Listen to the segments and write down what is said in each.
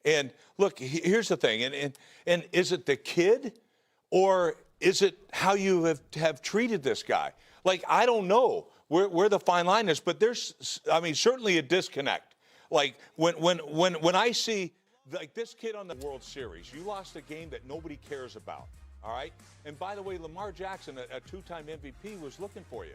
And look, here's the thing, and is it the kid, or is it how you have treated this guy? Like, I don't know where the fine line is, but there's, I mean, certainly a disconnect. Like when I see like this kid on the World Series, you lost a game that nobody cares about. All right. And by the way, Lamar Jackson, a two-time MVP, was looking for you.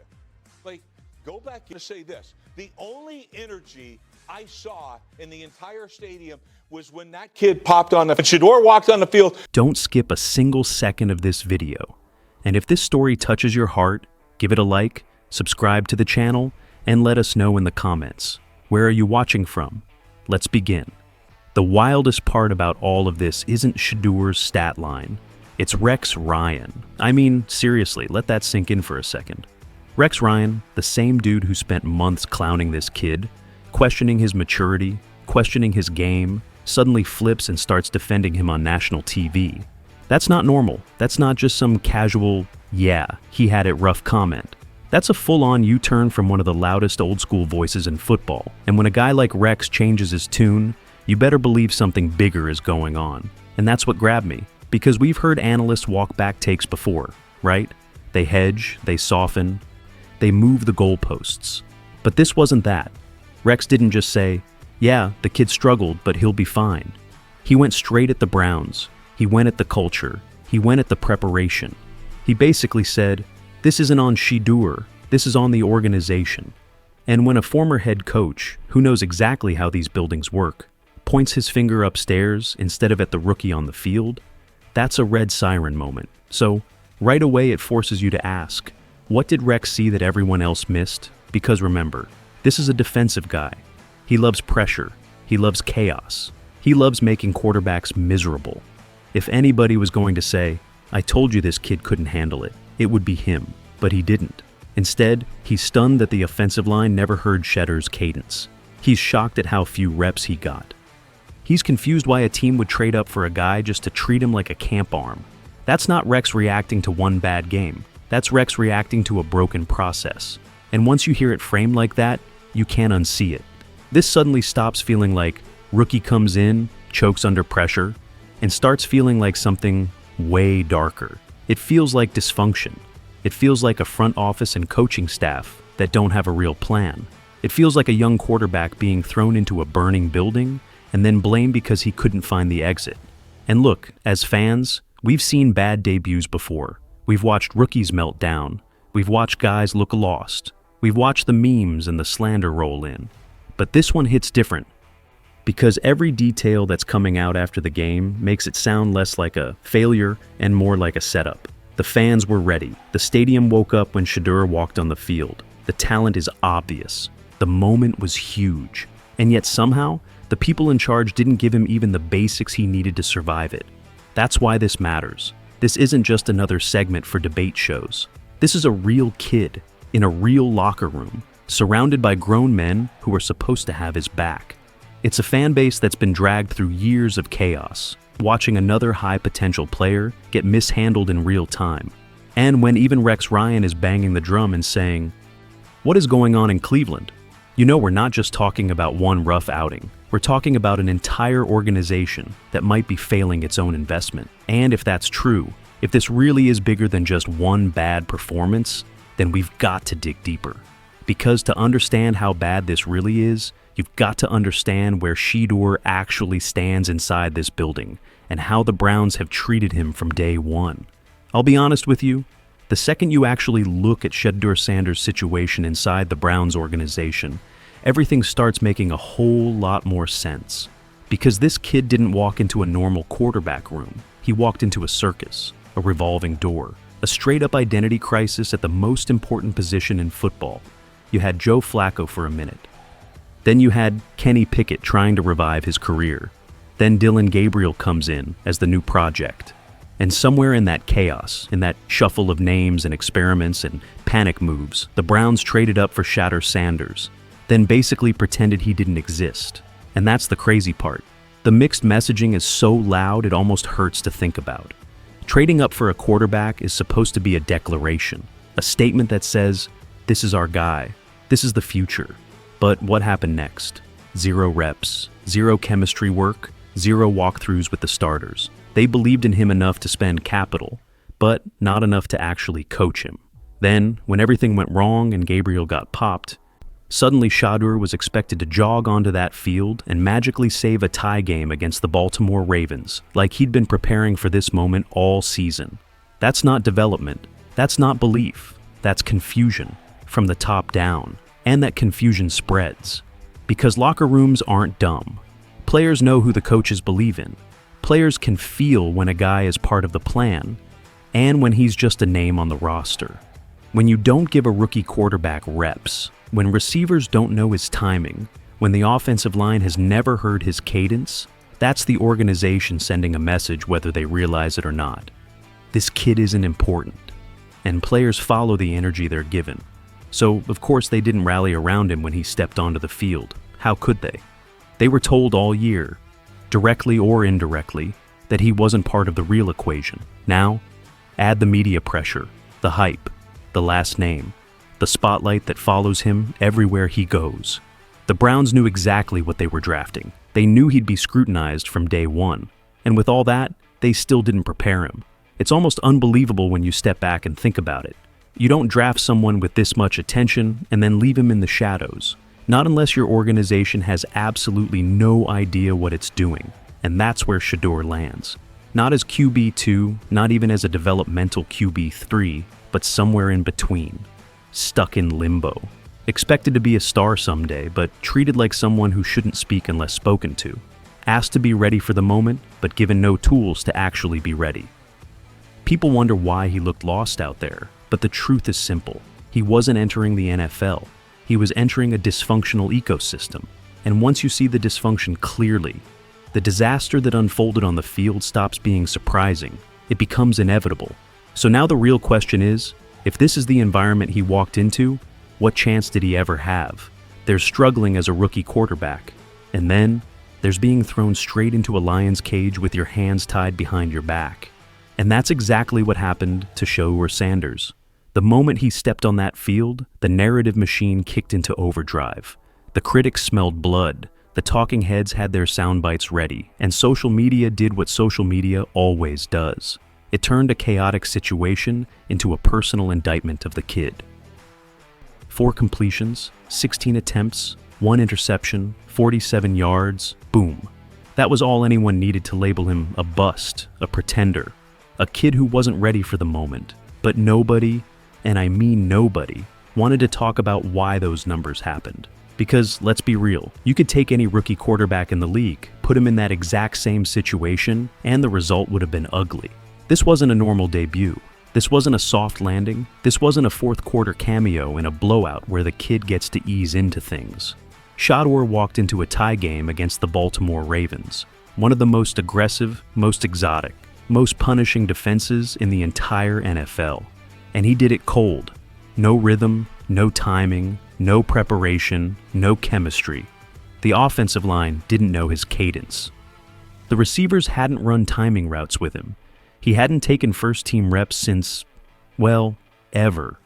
Like, go back and say this. The only energy I saw in the entire stadium was when that kid popped on the field. Shedeur walked on the field. Don't skip a single second of this video. And if this story touches your heart, give it a like, subscribe to the channel, and let us know in the comments. Where are you watching from? Let's begin. The wildest part about all of this isn't Shedeur's stat line. It's Rex Ryan. I mean, seriously, let that sink in for a second. Rex Ryan, the same dude who spent months clowning this kid, questioning his maturity, questioning his game, suddenly flips and starts defending him on national TV. That's not normal. That's not just some casual, yeah, he had it rough comment. That's a full-on U-turn from one of the loudest old-school voices in football. And when a guy like Rex changes his tune, you better believe something bigger is going on. And that's what grabbed me. Because we've heard analysts walk back takes before, right? They hedge, they soften, they move the goalposts. But this wasn't that. Rex didn't just say, yeah, the kid struggled, but he'll be fine. He went straight at the Browns. He went at the culture. He went at the preparation. He basically said, this isn't on Shedeur, this is on the organization. And when a former head coach, who knows exactly how these buildings work, points his finger upstairs instead of at the rookie on the field, that's a red siren moment. So, right away it forces you to ask, what did Rex see that everyone else missed? Because remember, this is a defensive guy. He loves pressure. He loves chaos. He loves making quarterbacks miserable. If anybody was going to say, I told you this kid couldn't handle it, it would be him. But he didn't. Instead, he's stunned that the offensive line never heard Shedeur's cadence. He's shocked at how few reps he got. He's confused why a team would trade up for a guy just to treat him like a camp arm. That's not Rex reacting to one bad game. That's Rex reacting to a broken process. And once you hear it framed like that, you can't unsee it. This suddenly stops feeling like rookie comes in, chokes under pressure, and starts feeling like something way darker. It feels like dysfunction. It feels like a front office and coaching staff that don't have a real plan. It feels like a young quarterback being thrown into a burning building and then blamed because he couldn't find the exit. And look, as fans, we've seen bad debuts before. We've watched rookies melt down. We've watched guys look lost. We've watched the memes and the slander roll in. But this one hits different, because every detail that's coming out after the game makes it sound less like a failure and more like a setup. The fans were ready. The stadium woke up when Shedeur walked on the field. The talent is obvious. The moment was huge. And yet somehow, the people in charge didn't give him even the basics he needed to survive it. That's why this matters. This isn't just another segment for debate shows. This is a real kid in a real locker room, surrounded by grown men who are supposed to have his back. It's a fan base that's been dragged through years of chaos, watching another high-potential player get mishandled in real time. And when even Rex Ryan is banging the drum and saying, what is going on in Cleveland? You know, we're not just talking about one rough outing. We're talking about an entire organization that might be failing its own investment. And if that's true, if this really is bigger than just one bad performance, then we've got to dig deeper. Because to understand how bad this really is, you've got to understand where Shedeur actually stands inside this building and how the Browns have treated him from day one. I'll be honest with you, the second you actually look at Shedeur Sanders' situation inside the Browns organization, everything starts making a whole lot more sense. Because this kid didn't walk into a normal quarterback room. He walked into a circus, a revolving door, a straight-up identity crisis at the most important position in football. You had Joe Flacco for a minute. Then you had Kenny Pickett trying to revive his career. Then Dylan Gabriel comes in as the new project. And somewhere in that chaos, in that shuffle of names and experiments and panic moves, the Browns traded up for Shedeur Sanders, then basically pretended he didn't exist. And that's the crazy part. The mixed messaging is so loud it almost hurts to think about. Trading up for a quarterback is supposed to be a declaration, a statement that says, this is our guy, this is the future. But what happened next? 0 reps, 0 chemistry work, 0 walkthroughs with the starters. They believed in him enough to spend capital, but not enough to actually coach him. Then, when everything went wrong and Gabriel got popped, suddenly Shadur was expected to jog onto that field and magically save a tie game against the Baltimore Ravens, like he'd been preparing for this moment all season. That's not development. That's not belief. That's confusion, from the top down. And that confusion spreads. Because locker rooms aren't dumb. Players know who the coaches believe in. Players can feel when a guy is part of the plan, and when he's just a name on the roster. When you don't give a rookie quarterback reps, when receivers don't know his timing, when the offensive line has never heard his cadence, that's the organization sending a message whether they realize it or not. This kid isn't important. And players follow the energy they're given. So, of course, they didn't rally around him when he stepped onto the field. How could they? They were told all year, directly or indirectly, that he wasn't part of the real equation. Now, add the media pressure, the hype, the last name, the spotlight that follows him everywhere he goes. The Browns knew exactly what they were drafting. They knew he'd be scrutinized from day one. And with all that, they still didn't prepare him. It's almost unbelievable when you step back and think about it. You don't draft someone with this much attention and then leave him in the shadows. Not unless your organization has absolutely no idea what it's doing. And that's where Shedeur lands. Not as QB2, not even as a developmental QB3, but somewhere in between. Stuck in limbo. Expected to be a star someday, but treated like someone who shouldn't speak unless spoken to. Asked to be ready for the moment, but given no tools to actually be ready. People wonder why he looked lost out there, but the truth is simple. He wasn't entering the NFL. He was entering a dysfunctional ecosystem. And once you see the dysfunction clearly, the disaster that unfolded on the field stops being surprising. It becomes inevitable. So now the real question is, if this is the environment he walked into, what chance did he ever have? There's struggling as a rookie quarterback. And then, there's being thrown straight into a lion's cage with your hands tied behind your back. And that's exactly what happened to Shedeur Sanders. The moment he stepped on that field, the narrative machine kicked into overdrive. The critics smelled blood, the talking heads had their sound bites ready, and social media did what social media always does. It turned a chaotic situation into a personal indictment of the kid. 4 completions, 16 attempts, 1 interception, 47 yards, boom. That was all anyone needed to label him a bust, a pretender. A kid who wasn't ready for the moment. But nobody, and I mean nobody, wanted to talk about why those numbers happened. Because, let's be real, you could take any rookie quarterback in the league, put him in that exact same situation, and the result would have been ugly. This wasn't a normal debut. This wasn't a soft landing. This wasn't a fourth quarter cameo in a blowout where the kid gets to ease into things. Shadur walked into a tie game against the Baltimore Ravens, one of the most aggressive, most exotic, most punishing defenses in the entire NFL. And he did it cold. No rhythm, no timing, no preparation, no chemistry. The offensive line didn't know his cadence. The receivers hadn't run timing routes with him. He hadn't taken first-team reps since, well, ever.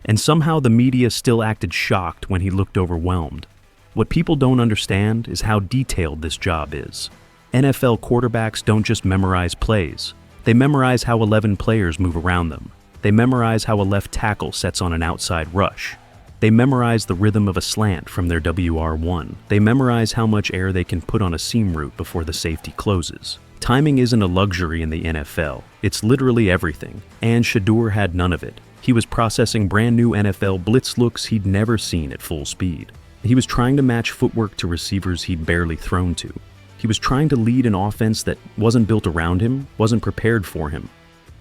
And somehow the media still acted shocked when he looked overwhelmed. What people don't understand is how detailed this job is. NFL quarterbacks don't just memorize plays. They memorize how 11 players move around them. They memorize how a left tackle sets on an outside rush. They memorize the rhythm of a slant from their WR1. They memorize how much air they can put on a seam route before the safety closes. Timing isn't a luxury in the NFL. It's literally everything. And Shadur had none of it. He was processing brand new NFL blitz looks he'd never seen at full speed. He was trying to match footwork to receivers he'd barely thrown to. He was trying to lead an offense that wasn't built around him, wasn't prepared for him,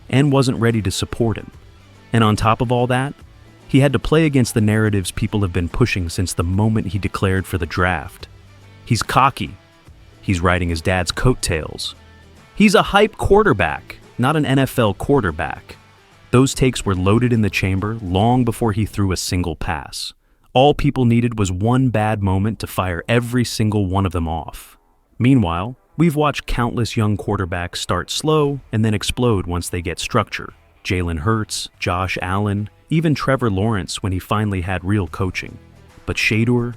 and wasn't ready to support him. And on top of all that, he had to play against the narratives people have been pushing since the moment he declared for the draft. He's cocky. He's riding his dad's coattails. He's a hype quarterback, not an NFL quarterback. Those takes were loaded in the chamber long before he threw a single pass. All people needed was one bad moment to fire every single one of them off. Meanwhile, we've watched countless young quarterbacks start slow and then explode once they get structure. Jalen Hurts, Josh Allen, even Trevor Lawrence when he finally had real coaching. But Shadur,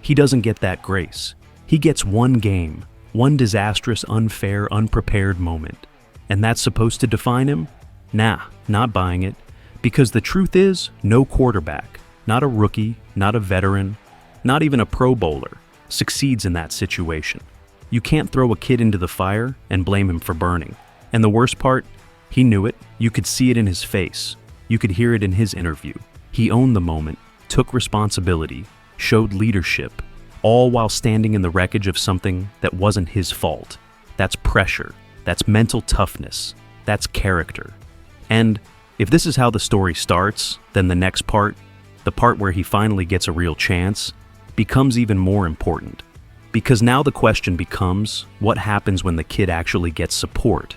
he doesn't get that grace. He gets one game, One disastrous, unfair, unprepared moment. And that's supposed to define him? Nah, not buying it. Because the truth is, no quarterback, not a rookie, not a veteran, not even a Pro Bowler, succeeds in that situation. You can't throw a kid into the fire and blame him for burning. And the worst part, he knew it. You could see it in his face. You could hear it in his interview. He owned the moment, took responsibility, showed leadership, all while standing in the wreckage of something that wasn't his fault. That's pressure. That's mental toughness. That's character. And if this is how the story starts, then the next part, the part where he finally gets a real chance, becomes even more important. Because now the question becomes, what happens when the kid actually gets support?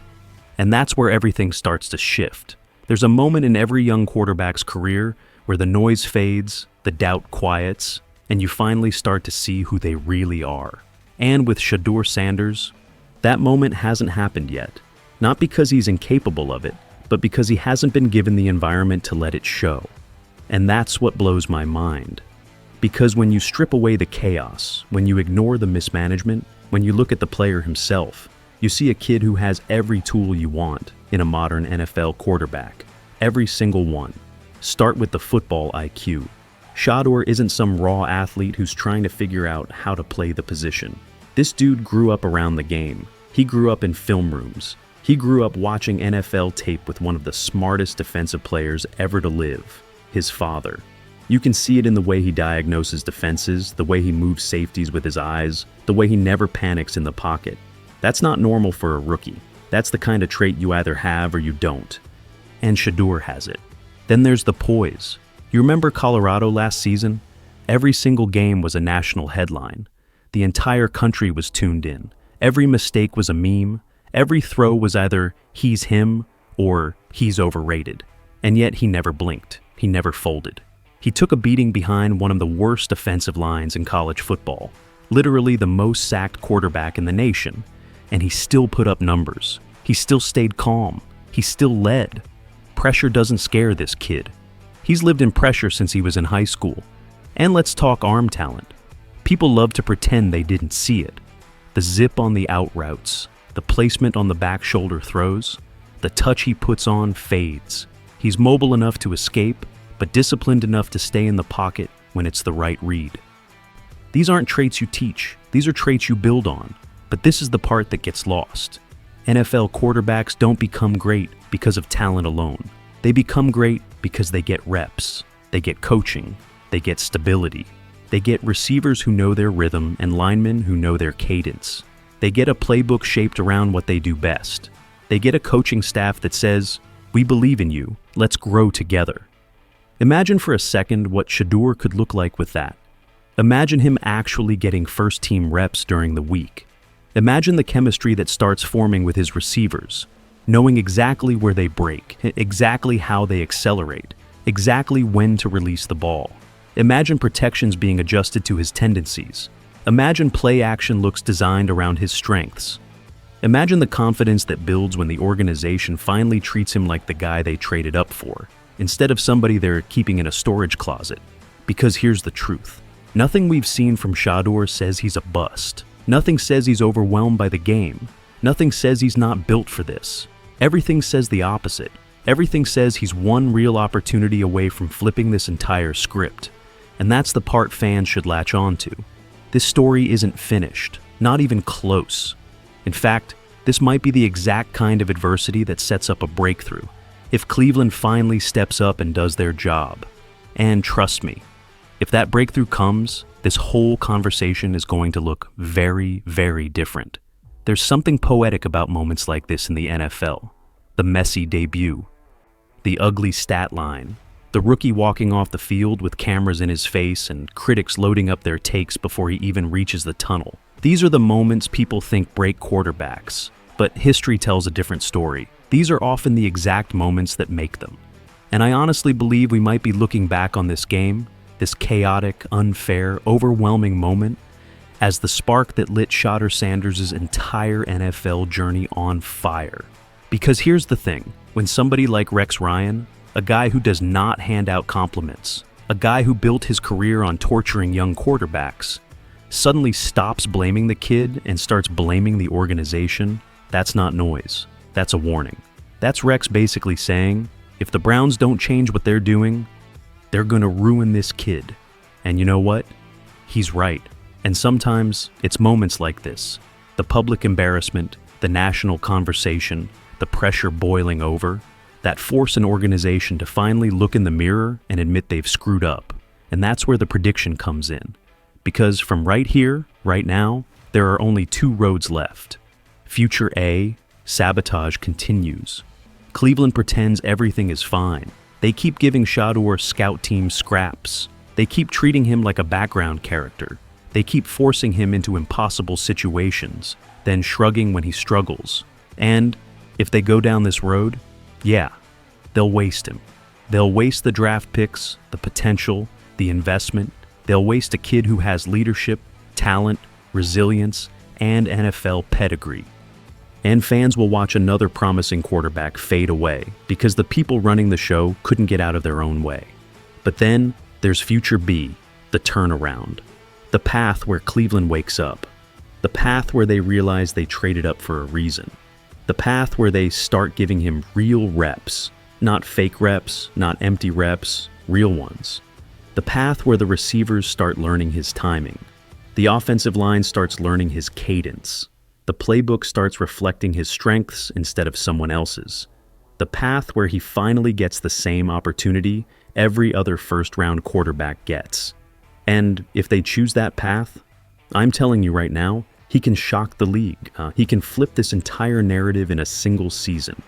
And that's where everything starts to shift. There's a moment in every young quarterback's career where the noise fades, the doubt quiets, and you finally start to see who they really are. And with Shedeur Sanders, that moment hasn't happened yet. Not because he's incapable of it, but because he hasn't been given the environment to let it show. And that's what blows my mind. Because when you strip away the chaos, when you ignore the mismanagement, when you look at the player himself, you see a kid who has every tool you want in a modern NFL quarterback. Every single one. Start with the football IQ. Shadur isn't some raw athlete who's trying to figure out how to play the position. This dude grew up around the game. He grew up in film rooms. He grew up watching NFL tape with one of the smartest defensive players ever to live, his father. You can see it in the way he diagnoses defenses, the way he moves safeties with his eyes, the way he never panics in the pocket. That's not normal for a rookie. That's the kind of trait you either have or you don't. And Shadur has it. Then there's the poise. You remember Colorado last season? Every single game was a national headline. The entire country was tuned in. Every mistake was a meme. Every throw was either he's him or he's overrated. And yet he never blinked. He never folded. He took a beating behind one of the worst offensive lines in college football, literally the most sacked quarterback in the nation, and he still put up numbers. He still stayed calm. He still led. Pressure doesn't scare this kid. He's lived in pressure since he was in high school. And let's talk arm talent. People love to pretend they didn't see it. The zip on the out routes, the placement on the back shoulder throws, the touch he puts on fades. He's mobile enough to escape, but disciplined enough to stay in the pocket when it's the right read. These aren't traits you teach. These are traits you build on. But this is the part that gets lost. NFL quarterbacks don't become great because of talent alone. They become great because they get reps, they get coaching, they get stability. They get receivers who know their rhythm and linemen who know their cadence. They get a playbook shaped around what they do best. They get a coaching staff that says, "We believe in you, let's grow together." Imagine for a second what Shadur could look like with that. Imagine him actually getting first-team reps during the week. Imagine the chemistry that starts forming with his receivers, knowing exactly where they break, exactly how they accelerate, exactly when to release the ball. Imagine protections being adjusted to his tendencies. Imagine play action looks designed around his strengths. Imagine the confidence that builds when the organization finally treats him like the guy they traded up for, instead of somebody they're keeping in a storage closet. Because here's the truth. Nothing we've seen from Shadur says he's a bust. Nothing says he's overwhelmed by the game. Nothing says he's not built for this. Everything says the opposite. Everything says he's one real opportunity away from flipping this entire script. And that's the part fans should latch on to. This story isn't finished, not even close. In fact, this might be the exact kind of adversity that sets up a breakthrough, if Cleveland finally steps up and does their job. And trust me, if that breakthrough comes, this whole conversation is going to look very, very different. There's something poetic about moments like this in the NFL. The messy debut, the ugly stat line, the rookie walking off the field with cameras in his face and critics loading up their takes before he even reaches the tunnel. These are the moments people think break quarterbacks, but history tells a different story. These are often the exact moments that make them. And I honestly believe we might be looking back on this game, this chaotic, unfair, overwhelming moment, as the spark that lit Shedeur Sanders' entire NFL journey on fire. Because here's the thing, when somebody like Rex Ryan, a guy who does not hand out compliments, a guy who built his career on torturing young quarterbacks, suddenly stops blaming the kid and starts blaming the organization, that's not noise. That's a warning. That's Rex basically saying, if the Browns don't change what they're doing, they're gonna ruin this kid. And you know what? He's right. And sometimes it's moments like this, the public embarrassment, the national conversation, the pressure boiling over, that force an organization to finally look in the mirror and admit they've screwed up. And that's where the prediction comes in. Because from right here, right now, there are only two roads left. Future A, sabotage continues. Cleveland pretends everything is fine. They keep giving Shadur scout team scraps. They keep treating him like a background character. They keep forcing him into impossible situations, then shrugging when he struggles. And if they go down this road, yeah, they'll waste him. They'll waste the draft picks, the potential, the investment. They'll waste a kid who has leadership, talent, resilience, and NFL pedigree. And fans will watch another promising quarterback fade away because the people running the show couldn't get out of their own way. But then there's future B, the turnaround. The path where Cleveland wakes up. The path where they realize they traded up for a reason. The path where they start giving him real reps. Not fake reps, not empty reps, real ones. The path where the receivers start learning his timing. The offensive line starts learning his cadence. The playbook starts reflecting his strengths instead of someone else's. The path where he finally gets the same opportunity every other first-round quarterback gets. And if they choose that path, I'm telling you right now, he can shock the league. He can flip this entire narrative in a single season.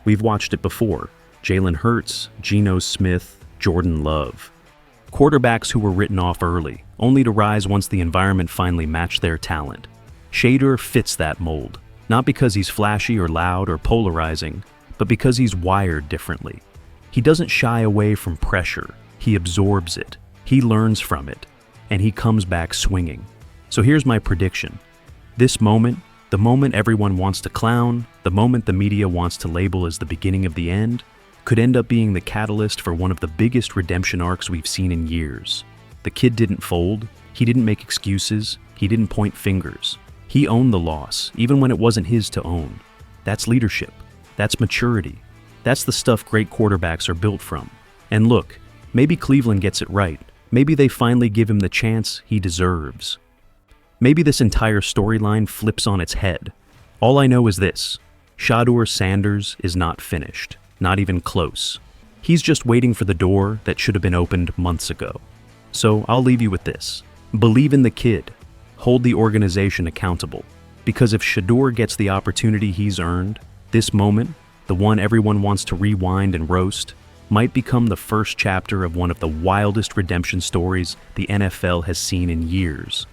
We've watched it before. Jalen Hurts, Geno Smith, Jordan Love. Quarterbacks who were written off early, only to rise once the environment finally matched their talent. Shedeur fits that mold, not because he's flashy or loud or polarizing, but because he's wired differently. He doesn't shy away from pressure. He absorbs it. He learns from it, and he comes back swinging. So here's my prediction. This moment, the moment everyone wants to clown, the moment the media wants to label as the beginning of the end, could end up being the catalyst for one of the biggest redemption arcs we've seen in years. The kid didn't fold. He didn't make excuses. He didn't point fingers. He owned the loss, even when it wasn't his to own. That's leadership. That's maturity. That's the stuff great quarterbacks are built from. And look, maybe Cleveland gets it right. Maybe they finally give him the chance he deserves. Maybe this entire storyline flips on its head. All I know is this: Shedeur Sanders is not finished, not even close. He's just waiting for the door that should have been opened months ago. So I'll leave you with this. Believe in the kid. Hold the organization accountable. Because if Shadur gets the opportunity he's earned, this moment, the one everyone wants to rewind and roast, might become the first chapter of one of the wildest redemption stories the NFL has seen in years.